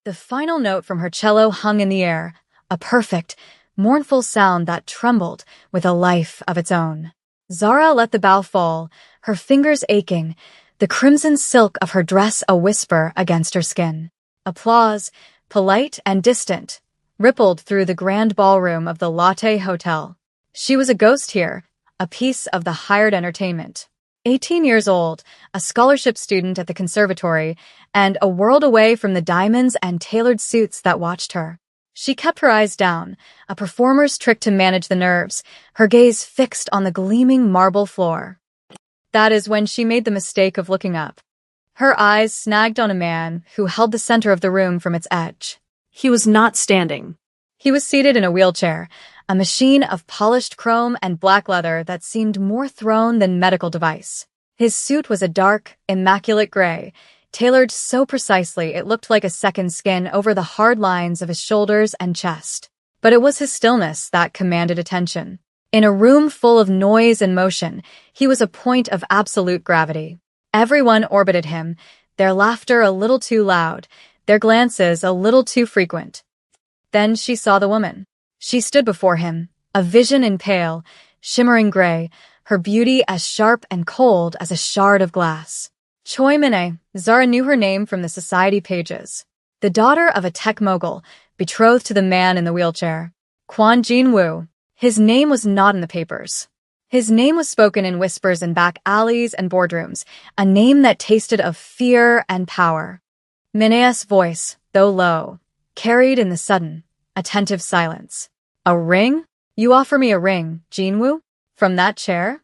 The final note from her cello hung in the air, a perfect, mournful sound that trembled with a life of its own. Zara let the bow fall, her fingers aching, the crimson silk of her dress a whisper against her skin. Applause, polite and distant, rippled through the grand ballroom of the Latte Hotel. She was a ghost here, a piece of the hired entertainment. 18 years old, a scholarship student at the conservatory, and a world away from the diamonds and tailored suits that watched her. She kept her eyes down, a performer's trick to manage the nerves, her gaze fixed on the gleaming marble floor. That is when she made the mistake of looking up. Her eyes snagged on a man who held the center of the room from its edge. He was not standing. He was seated in a wheelchair, a machine of polished chrome and black leather that seemed more throne than medical device. His suit was a dark, immaculate gray, tailored so precisely it looked like a second skin over the hard lines of his shoulders and chest. But it was his stillness that commanded attention. In a room full of noise and motion, he was a point of absolute gravity. Everyone orbited him, their laughter a little too loud, their glances a little too frequent. Then she saw the woman. She stood before him, a vision in pale, shimmering gray, her beauty as sharp and cold as a shard of glass. Choi Min-ae, Zara knew her name from the society pages. The daughter of a tech mogul, betrothed to the man in the wheelchair. Kwon Jin-woo. His name was not in the papers. His name was spoken in whispers in back alleys and boardrooms, a name that tasted of fear and power. Min-ae's voice, though low, carried in the sudden, attentive silence. A ring? You offer me a ring, Jin-woo? From that chair?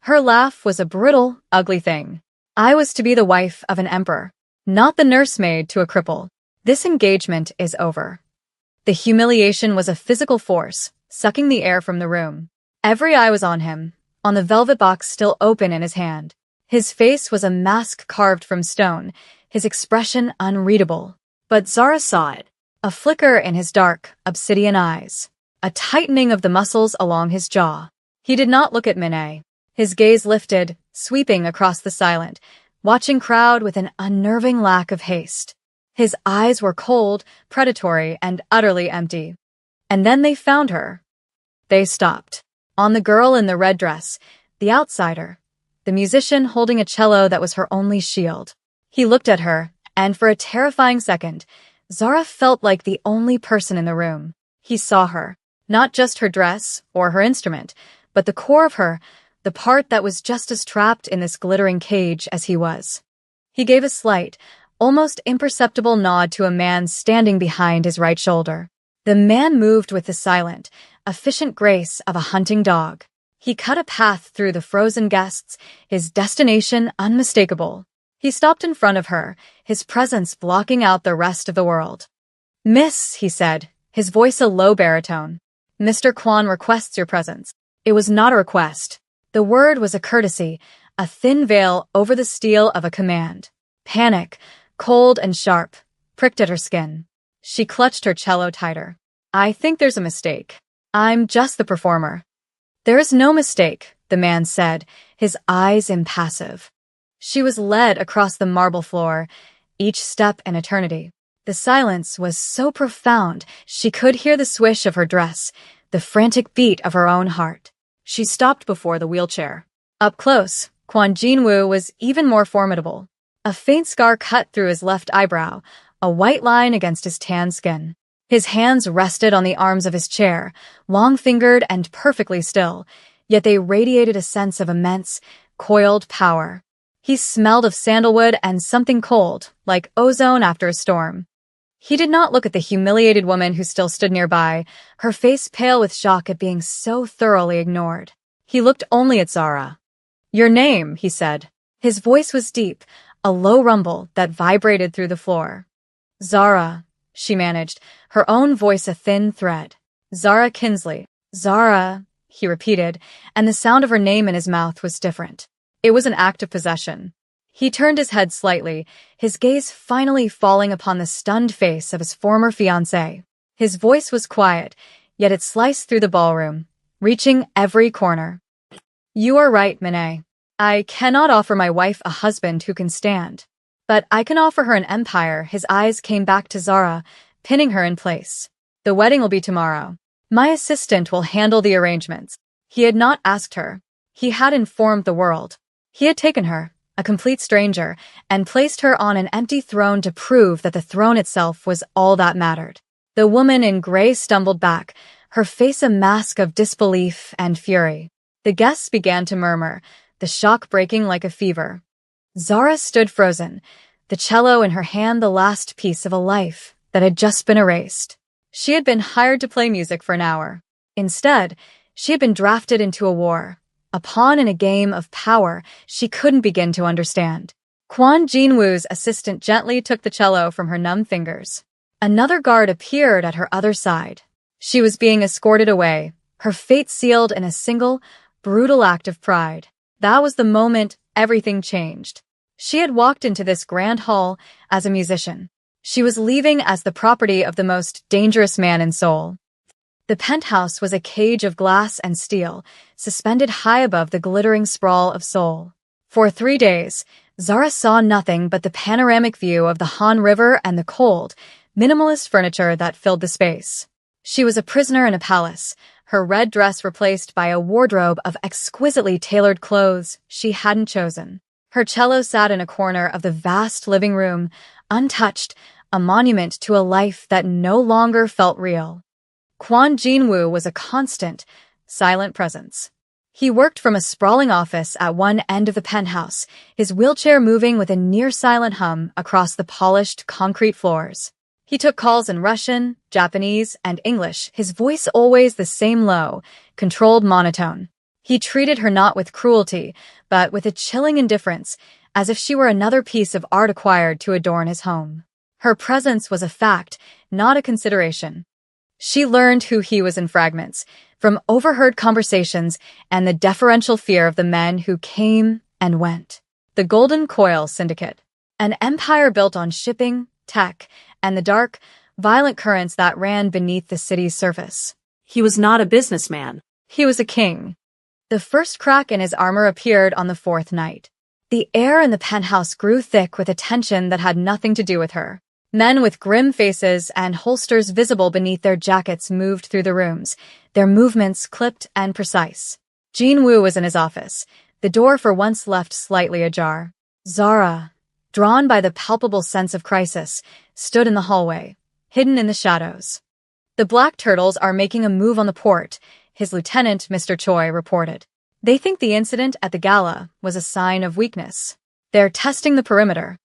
Her laugh was a brittle, ugly thing. I was to be the wife of an emperor, not the nursemaid to a cripple. This engagement is over. The humiliation was a physical force, sucking the air from the room. Every eye was on him, on the velvet box still open in his hand. His face was a mask carved from stone, his expression unreadable. But Zara saw it. A flicker in his dark, obsidian eyes. A tightening of the muscles along his jaw. He did not look at Min-ae. His gaze lifted, sweeping across the silent, watching crowd with an unnerving lack of haste. His eyes were cold, predatory, and utterly empty. And then they found her. They stopped. On the girl in the red dress, the outsider, the musician holding a cello that was her only shield. He looked at her, and for a terrifying second, Zara felt like the only person in the room. He saw her, not just her dress or her instrument, but the core of her, the part that was just as trapped in this glittering cage as he was. He gave a slight, almost imperceptible nod to a man standing behind his right shoulder. The man moved with the silent, efficient grace of a hunting dog. He cut a path through the frozen guests, his destination unmistakable. He stopped in front of her, his presence blocking out the rest of the world. "Miss," he said, his voice a low baritone. "Mr. Kwon requests your presence." It was not a request. The word was a courtesy, a thin veil over the steel of a command. Panic, cold and sharp, pricked at her skin. She clutched her cello tighter. "I think there's a mistake. I'm just the performer." "There is no mistake," the man said, his eyes impassive. She was led across the marble floor, each step an eternity. The silence was so profound she could hear the swish of her dress, the frantic beat of her own heart. She stopped before the wheelchair. Up close, Kwon Jin-woo was even more formidable. A faint scar cut through his left eyebrow, a white line against his tan skin. His hands rested on the arms of his chair, long-fingered and perfectly still, yet they radiated a sense of immense, coiled power. He smelled of sandalwood and something cold, like ozone after a storm. He did not look at the humiliated woman who still stood nearby, her face pale with shock at being so thoroughly ignored. He looked only at Zara. "Your name," he said. His voice was deep, a low rumble that vibrated through the floor. "Zara," she managed, her own voice a thin thread. "Zara Kinsley." "Zara," he repeated, and the sound of her name in his mouth was different. It was an act of possession. He turned his head slightly, his gaze finally falling upon the stunned face of his former fiancée. His voice was quiet, yet it sliced through the ballroom, reaching every corner. "You are right, Min-ae. I cannot offer my wife a husband who can stand." But I can offer her an empire. His eyes came back to Zara, pinning her in place. The wedding will be tomorrow. My assistant will handle the arrangements. He had not asked her. He had informed the world. He had taken her, a complete stranger, and placed her on an empty throne to prove that the throne itself was all that mattered. The woman in gray stumbled back, her face a mask of disbelief and fury. The guests began to murmur, the shock breaking like a fever. Zara stood frozen, the cello in her hand, the last piece of a life that had just been erased. She had been hired to play music for an hour. Instead, she had been drafted into a war, a pawn in a game of power she couldn't begin to understand. Kwon Jinwoo's assistant gently took the cello from her numb fingers. Another guard appeared at her other side. She was being escorted away, her fate sealed in a single, brutal act of pride. That was the moment everything changed. She had walked into this grand hall as a musician. She was leaving as the property of the most dangerous man in Seoul. The penthouse was a cage of glass and steel, suspended high above the glittering sprawl of Seoul. For 3 days, Zara saw nothing but the panoramic view of the Han River and the cold, minimalist furniture that filled the space. She was a prisoner in a palace, her red dress replaced by a wardrobe of exquisitely tailored clothes she hadn't chosen. Her cello sat in a corner of the vast living room, untouched, a monument to a life that no longer felt real. Kwon Jinwoo was a constant, silent presence. He worked from a sprawling office at one end of the penthouse, his wheelchair moving with a near-silent hum across the polished concrete floors. He took calls in Russian, Japanese, and English, his voice always the same low, controlled monotone. He treated her not with cruelty, but with a chilling indifference, as if she were another piece of art acquired to adorn his home. Her presence was a fact, not a consideration. She learned who he was in fragments, from overheard conversations and the deferential fear of the men who came and went. The Golden Coil Syndicate, an empire built on shipping, tech, and the dark, violent currents that ran beneath the city's surface. He was not a businessman. He was a king. The first crack in his armor appeared on the 4th night. The air in the penthouse grew thick with a tension that had nothing to do with her. Men with grim faces and holsters visible beneath their jackets moved through the rooms, their movements clipped and precise. Jinwoo was in his office, the door for once left slightly ajar. Zara, drawn by the palpable sense of crisis, stood in the hallway, hidden in the shadows. The Black Turtles are making a move on the port, his lieutenant, Mr. Choi, reported. They think the incident at the gala was a sign of weakness. They're testing the perimeter.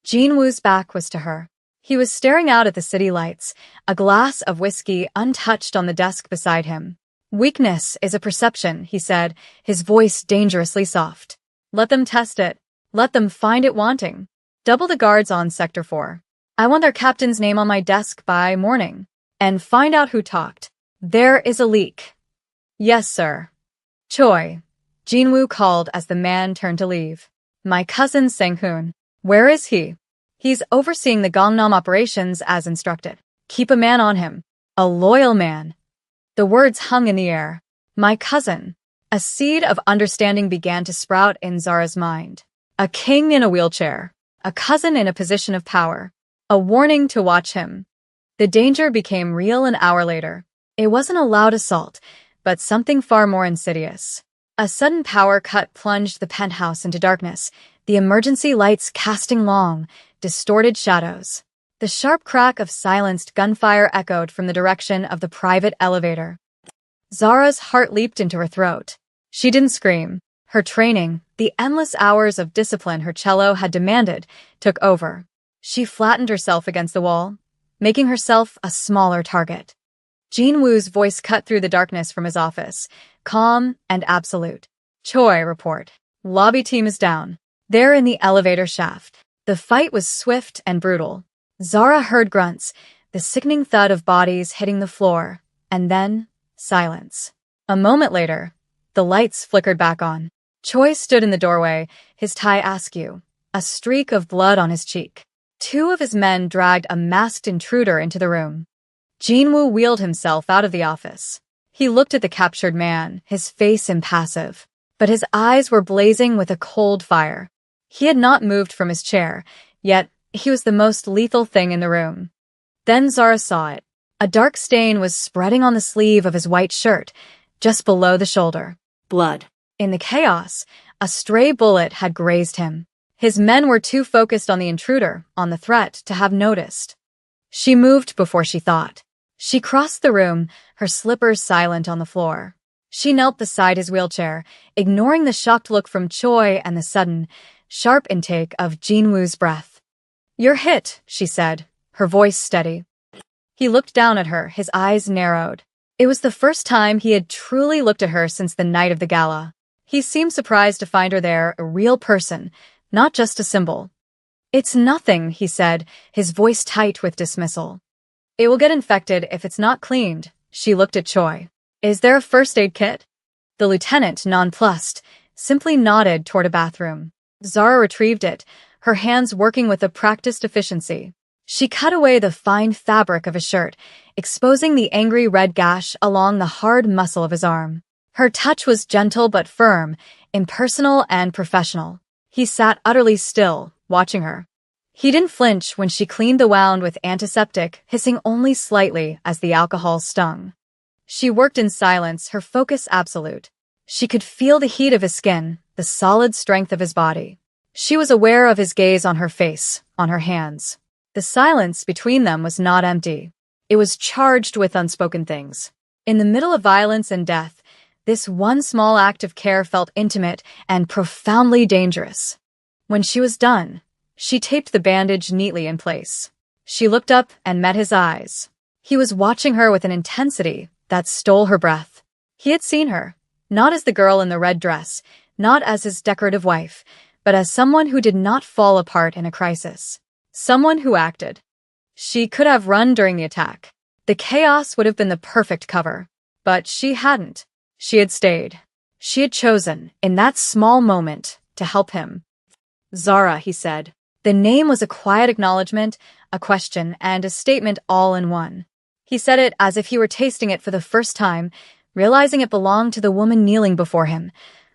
Jinwoo's back was to her. He was staring out at the city lights, a glass of whiskey untouched on the desk beside him. Weakness is a perception, he said, his voice dangerously soft. Let them test it. Let them find it wanting. Double the guards on Sector 4. I want their captain's name on my desk by morning. And find out who talked. There is a leak. Yes, sir. Choi. Jinwoo called as the man turned to leave. My cousin Sang-hoon. Where is he? He's overseeing the Gangnam operations as instructed. Keep a man on him. A loyal man. The words hung in the air. My cousin. A seed of understanding began to sprout in Zara's mind. A king in a wheelchair. A cousin in a position of power. A warning to watch him. The danger became real an hour later. It wasn't a loud assault, but something far more insidious. A sudden power cut plunged the penthouse into darkness, the emergency lights casting long, distorted shadows. The sharp crack of silenced gunfire echoed from the direction of the private elevator. Zara's heart leaped into her throat. She didn't scream. Her training, the endless hours of discipline her cello had demanded, took over. She flattened herself against the wall, making herself a smaller target. Jinwoo's voice cut through the darkness from his office, calm and absolute. Choi, report. Lobby team is down. They're in the elevator shaft. The fight was swift and brutal. Zara heard grunts, the sickening thud of bodies hitting the floor, and then silence. A moment later, the lights flickered back on. Choi stood in the doorway, his tie askew, a streak of blood on his cheek. 2 of his men dragged a masked intruder into the room. Jinwoo wheeled himself out of the office. He looked at the captured man, his face impassive, but his eyes were blazing with a cold fire. He had not moved from his chair, Yet, he was the most lethal thing in the room. Then Zara saw it. A dark stain was spreading on the sleeve of his white shirt, just below the shoulder. Blood. In the chaos, a stray bullet had grazed him. His men were too focused on the intruder, on the threat, to have noticed. She moved before she thought. She crossed the room, her slippers silent on the floor. She knelt beside his wheelchair, ignoring the shocked look from Choi and the sudden, sharp intake of Jinwoo's breath. "You're hit," she said, her voice steady. He looked down at her, his eyes narrowed. It was the first time he had truly looked at her since the night of the gala. He seemed surprised to find her there, a real person, not just a symbol. "It's nothing," he said, his voice tight with dismissal. "It will get infected if it's not cleaned." She looked at Choi. "Is there a first aid kit?" The lieutenant, nonplussed, simply nodded toward a bathroom. Zara retrieved it, her hands working with a practiced efficiency. She cut away the fine fabric of his shirt, exposing the angry red gash along the hard muscle of his arm. Her touch was gentle but firm, impersonal and professional. He sat utterly still, watching her. He didn't flinch when she cleaned the wound with antiseptic, hissing only slightly as the alcohol stung. She worked in silence, her focus absolute. She could feel the heat of his skin, the solid strength of his body. She was aware of his gaze on her face, on her hands. The silence between them was not empty. It was charged with unspoken things. In the middle of violence and death, this one small act of care felt intimate and profoundly dangerous. When she was done, she taped the bandage neatly in place. She looked up and met his eyes. He was watching her with an intensity that stole her breath. He had seen her, not as the girl in the red dress, not as his decorative wife, but as someone who did not fall apart in a crisis. Someone who acted. She could have run during the attack. The chaos would have been the perfect cover. But she hadn't. She had stayed. She had chosen, in that small moment, to help him. "Zara," he said. The name was a quiet acknowledgement, a question, and a statement all in one. He said it as if he were tasting it for the first time, realizing it belonged to the woman kneeling before him,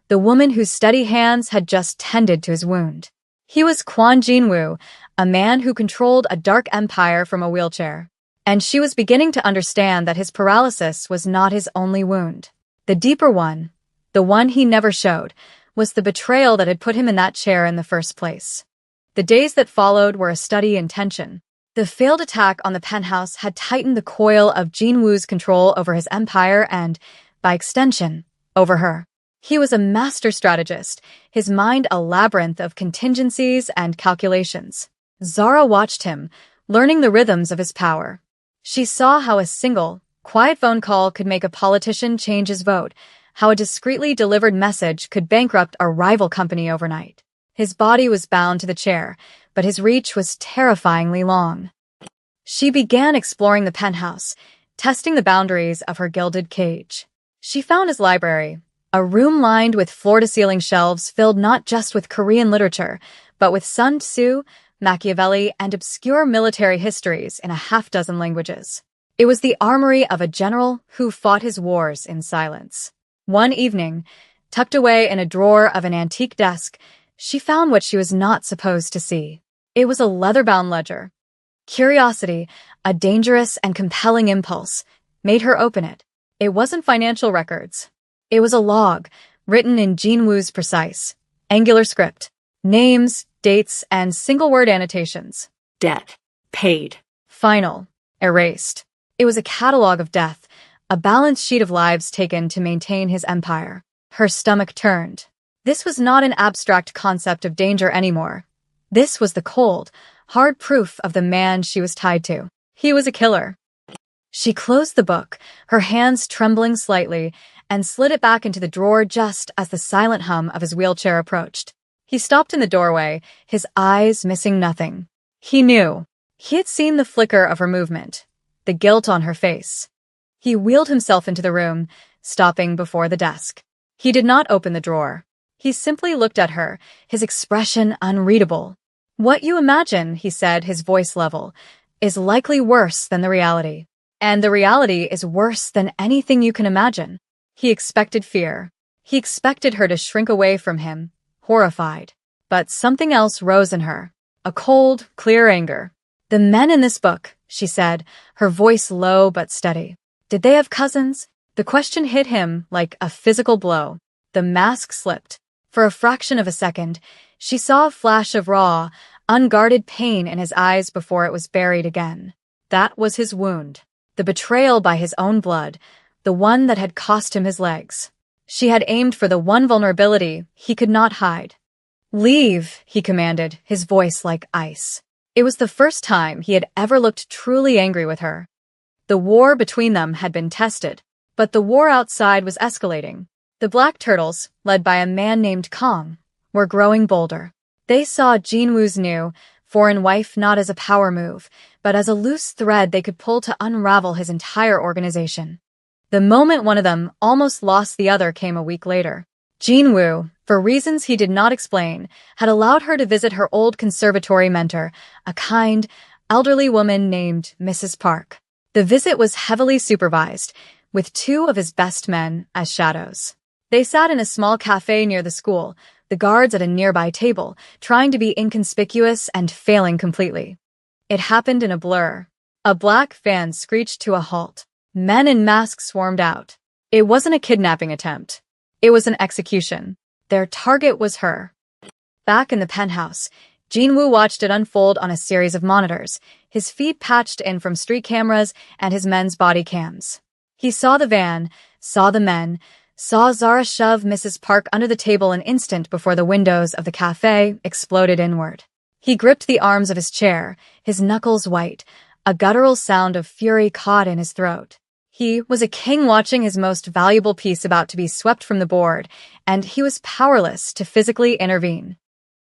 the woman whose steady hands had just tended to his wound. He was Kwon Jinwoo, a man who controlled a dark empire from a wheelchair. And she was beginning to understand that his paralysis was not his only wound. The deeper one, the one he never showed, was the betrayal that had put him in that chair in the first place. The days that followed were a study in tension. The failed attack on the penthouse had tightened the coil of Jinwoo's control over his empire and, by extension, over her. He was a master strategist, his mind a labyrinth of contingencies and calculations. Zara watched him, learning the rhythms of his power. She saw how a single, quiet phone call could make a politician change his vote, how a discreetly delivered message could bankrupt a rival company overnight. His body was bound to the chair, but his reach was terrifyingly long. She began exploring the penthouse, testing the boundaries of her gilded cage. She found his library, a room lined with floor-to-ceiling shelves filled not just with Korean literature, but with Sun Tzu, Machiavelli, and obscure military histories in a half-dozen languages. It was the armory of a general who fought his wars in silence. One evening, tucked away in a drawer of an antique desk, she found what she was not supposed to see. It was a leather-bound ledger. Curiosity, a dangerous and compelling impulse, made her open it. It wasn't financial records. It was a log, written in Jinwoo's precise, angular script. Names, dates, and single-word annotations. Debt. Paid. Final. Erased. It was a catalog of death, a balance sheet of lives taken to maintain his empire. Her stomach turned. This was not an abstract concept of danger anymore. This was the cold, hard proof of the man she was tied to. He was a killer. She closed the book, her hands trembling slightly, and slid it back into the drawer just as the silent hum of his wheelchair approached. He stopped in the doorway, his eyes missing nothing. He knew. He had seen the flicker of her movement, the guilt on her face. He wheeled himself into the room, stopping before the desk. He did not open the drawer. He simply looked at her, his expression unreadable. "What you imagine," he said, his voice level, "is likely worse than the reality. And the reality is worse than anything you can imagine." He expected fear. He expected her to shrink away from him, horrified. But something else rose in her. a cold, clear anger. "The men in this book," she said, her voice low but steady. "Did they have cousins?" The question hit him like a physical blow. The mask slipped. For a fraction of a second, she saw a flash of raw, unguarded pain in his eyes before it was buried again. That was his wound. The betrayal by his own blood, the one that had cost him his legs. She had aimed for the one vulnerability he could not hide. "Leave," he commanded, his voice like ice. It was the first time he had ever looked truly angry with her. The war between them had been tested, but the war outside was escalating. The Black Turtles, led by a man named Kong, were growing bolder. They saw Jinwoo's new, foreign wife not as a power move, but as a loose thread they could pull to unravel his entire organization. The moment one of them almost lost the other came a week later. Jinwoo, for reasons he did not explain, had allowed her to visit her old conservatory mentor, a kind, elderly woman named Mrs. Park. The visit was heavily supervised, with two of his best men as shadows. They sat in a small cafe near the school, the guards at a nearby table, trying to be inconspicuous and failing completely. It happened in a blur. A black van screeched to a halt. Men in masks swarmed out. It wasn't a kidnapping attempt. It was an execution. Their target was her. Back in the penthouse, Jinwoo watched it unfold on a series of monitors, his feed patched in from street cameras and his men's body cams. He saw the van, saw the men, saw Zara shove Mrs. Park under the table an instant before the windows of the cafe exploded inward. He gripped the arms of his chair, his knuckles white, a guttural sound of fury caught in his throat. He was a king watching his most valuable piece about to be swept from the board, and he was powerless to physically intervene.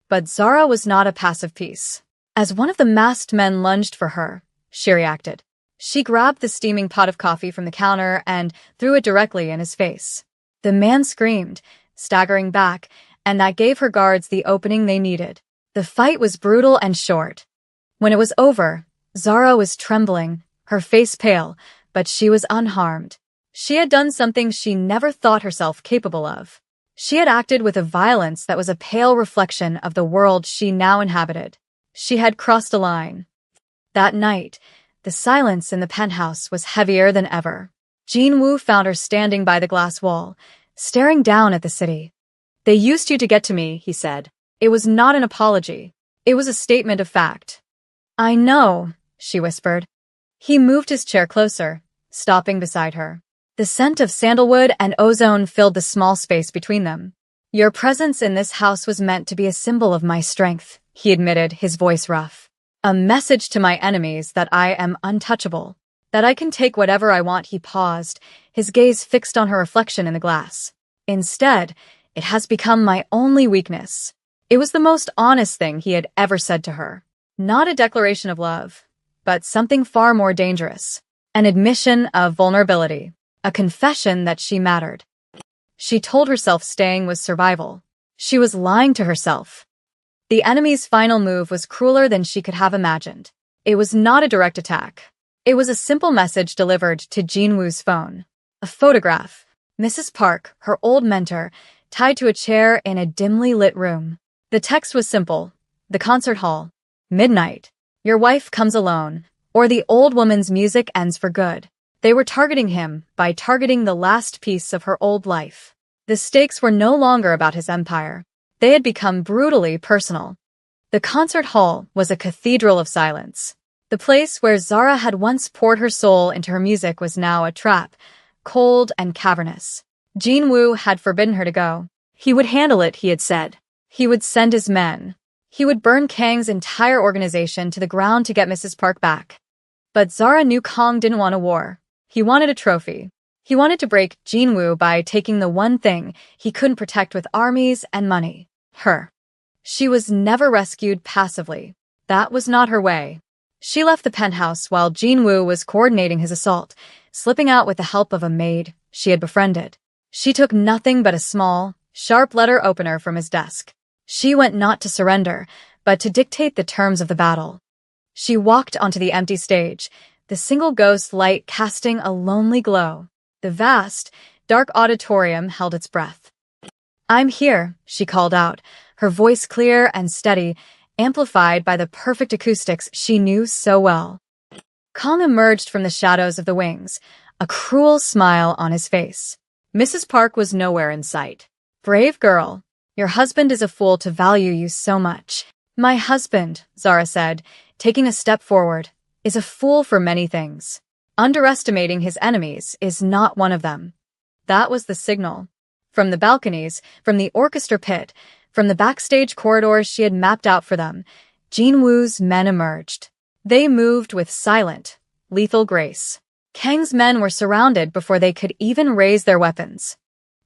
But Zara was not a passive piece. As one of the masked men lunged for her, she reacted. She grabbed the steaming pot of coffee from the counter and threw it directly in his face. The man screamed, staggering back, and that gave her guards the opening they needed. The fight was brutal and short. When it was over, Zara was trembling, her face pale, but she was unharmed. She had done something she never thought herself capable of. She had acted with a violence that was a pale reflection of the world she now inhabited. She had crossed a line. That night, the silence in the penthouse was heavier than ever. Jinwoo found her standing by the glass wall, staring down at the city. "They used you to get to me," he said. It was not an apology. It was a statement of fact. "I know," she whispered. He moved his chair closer, stopping beside her. The scent of sandalwood and ozone filled the small space between them. "Your presence in this house was meant to be a symbol of my strength," he admitted, his voice rough. "A message to my enemies that I am untouchable, that I can take whatever I want." He paused, his gaze fixed on her reflection in the glass. "Instead, it has become my only weakness." It was the most honest thing he had ever said to her. Not a declaration of love, but something far more dangerous. An admission of vulnerability. A confession that she mattered. She told herself staying was survival. She was lying to herself. The enemy's final move was crueler than she could have imagined. It was not a direct attack. It was a simple message delivered to Jinwoo's phone. A photograph. Mrs. Park, her old mentor, tied to a chair in a dimly lit room. The text was simple. The concert hall. Midnight. Your wife comes alone, or the old woman's music ends for good. They were targeting him by targeting the last piece of her old life. The stakes were no longer about his empire. They had become brutally personal. The concert hall was a cathedral of silence. The place where Zara had once poured her soul into her music was now a trap, cold and cavernous. Jinwoo had forbidden her to go. He would handle it, he had said. He would send his men. He would burn Kang's entire organization to the ground to get Mrs. Park back. But Zara knew Kong didn't want a war. He wanted a trophy. He wanted to break Jinwoo by taking the one thing he couldn't protect with armies and money. Her. She was never rescued passively. That was not her way. She left the penthouse while Jinwoo was coordinating his assault, slipping out with the help of a maid she had befriended. She took nothing but a small, sharp letter opener from his desk. She went not to surrender, but to dictate the terms of the battle. She walked onto the empty stage, the single ghost light casting a lonely glow. The vast, dark auditorium held its breath. "I'm here," she called out, her voice clear and steady, amplified by the perfect acoustics she knew so well. Kong emerged from the shadows of the wings, a cruel smile on his face. Mrs. Park was nowhere in sight. "Brave girl. Your husband is a fool to value you so much." "My husband," Zara said, taking a step forward, "is a fool for many things. Underestimating his enemies is not one of them." That was the signal. From the balconies, from the orchestra pit, from the backstage corridors she had mapped out for them, Jin Woo's men emerged. They moved with silent, lethal grace. Kang's men were surrounded before they could even raise their weapons.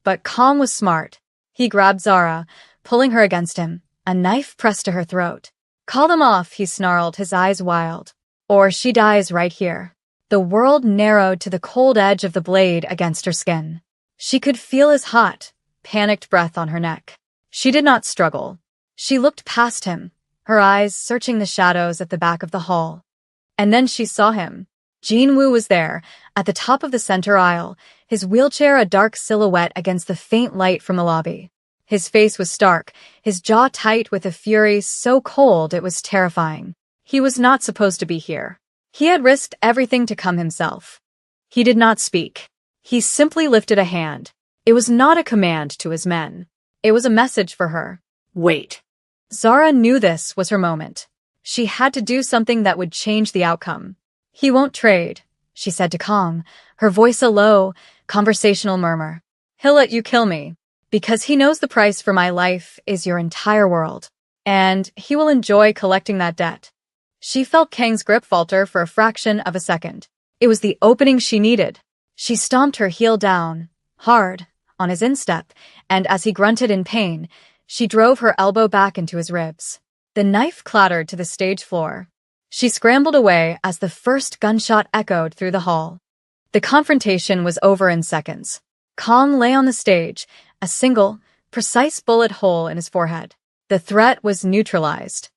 But Kong was smart. He grabbed Zara, pulling her against him, a knife pressed to her throat. "Call them off," he snarled, his eyes wild. "Or she dies right here." The world narrowed to the cold edge of the blade against her skin. She could feel his hot, panicked breath on her neck. She did not struggle. She looked past him, her eyes searching the shadows at the back of the hall. And then she saw him. Jin Woo was there, at the top of the center aisle, his wheelchair a dark silhouette against the faint light from the lobby. His face was stark, his jaw tight with a fury so cold it was terrifying. He was not supposed to be here. He had risked everything to come himself. He did not speak. He simply lifted a hand. It was not a command to his men. It was a message for her. Wait. Zara knew this was her moment. She had to do something that would change the outcome. "He won't trade," she said to Kong, her voice a low, conversational murmur. "He'll let you kill me, because he knows the price for my life is your entire world. And he will enjoy collecting that debt." She felt Kang's grip falter for a fraction of a second. It was the opening she needed. She stomped her heel down, hard, on his instep, and as he grunted in pain, she drove her elbow back into his ribs. The knife clattered to the stage floor. She scrambled away as the first gunshot echoed through the hall. The confrontation was over in seconds. Kong lay on the stage, a single, precise bullet hole in his forehead. The threat was neutralized.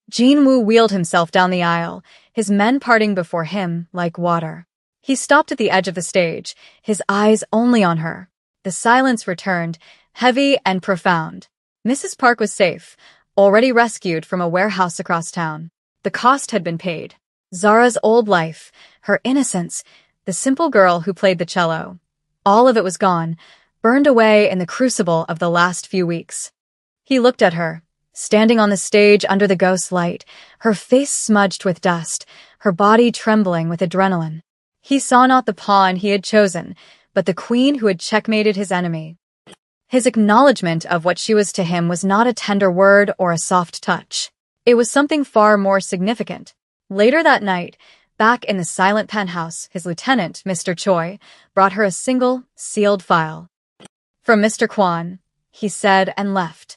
Jin Woo wheeled himself down the aisle, his men parting before him like water. He stopped at the edge of the stage, his eyes only on her. The silence returned, heavy and profound. Mrs. Park was safe, already rescued from a warehouse across town. The cost had been paid. Zara's old life, her innocence, the simple girl who played the cello. All of it was gone, burned away in the crucible of the last few weeks. He looked at her, standing on the stage under the ghost light, her face smudged with dust, her body trembling with adrenaline. He saw not the pawn he had chosen, but the queen who had checkmated his enemy. His acknowledgement of what she was to him was not a tender word or a soft touch. It was something far more significant. Later that night, back in the silent penthouse, his lieutenant, Mr. Choi, brought her a single, sealed file. "From Mr. Kwan," he said and left.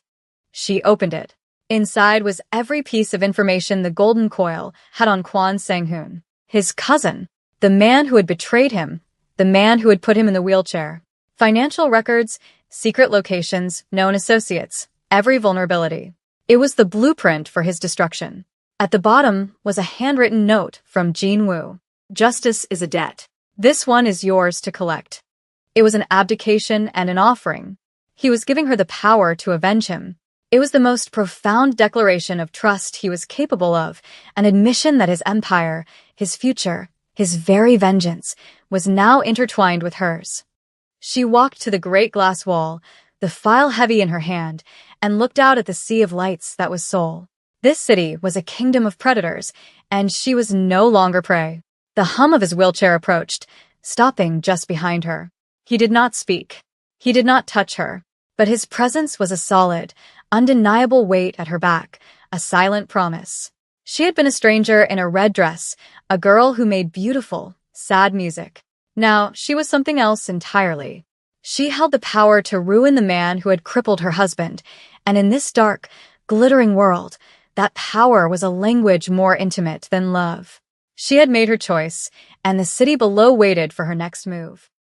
She opened it. Inside was every piece of information the Golden Coil had on Kwan Sang-hoon, his cousin, the man who had betrayed him, the man who had put him in the wheelchair. Financial records, secret locations, known associates, every vulnerability. It was the blueprint for his destruction. At the bottom was a handwritten note from Jin Woo. "Justice is a debt. This one is yours to collect." It was an abdication and an offering. He was giving her the power to avenge him. It was the most profound declaration of trust he was capable of, an admission that his empire, his future, his very vengeance, was now intertwined with hers. She walked to the great glass wall, the file heavy in her hand, and looked out at the sea of lights that was Seoul. This city was a kingdom of predators, and she was no longer prey. The hum of his wheelchair approached, stopping just behind her. He did not speak. He did not touch her, but his presence was a solid, undeniable weight at her back, a silent promise. She had been a stranger in a red dress, a girl who made beautiful, sad music. Now she was something else entirely. She held the power to ruin the man who had crippled her husband, and in this dark, glittering world, that power was a language more intimate than love. She had made her choice, and the city below waited for her next move.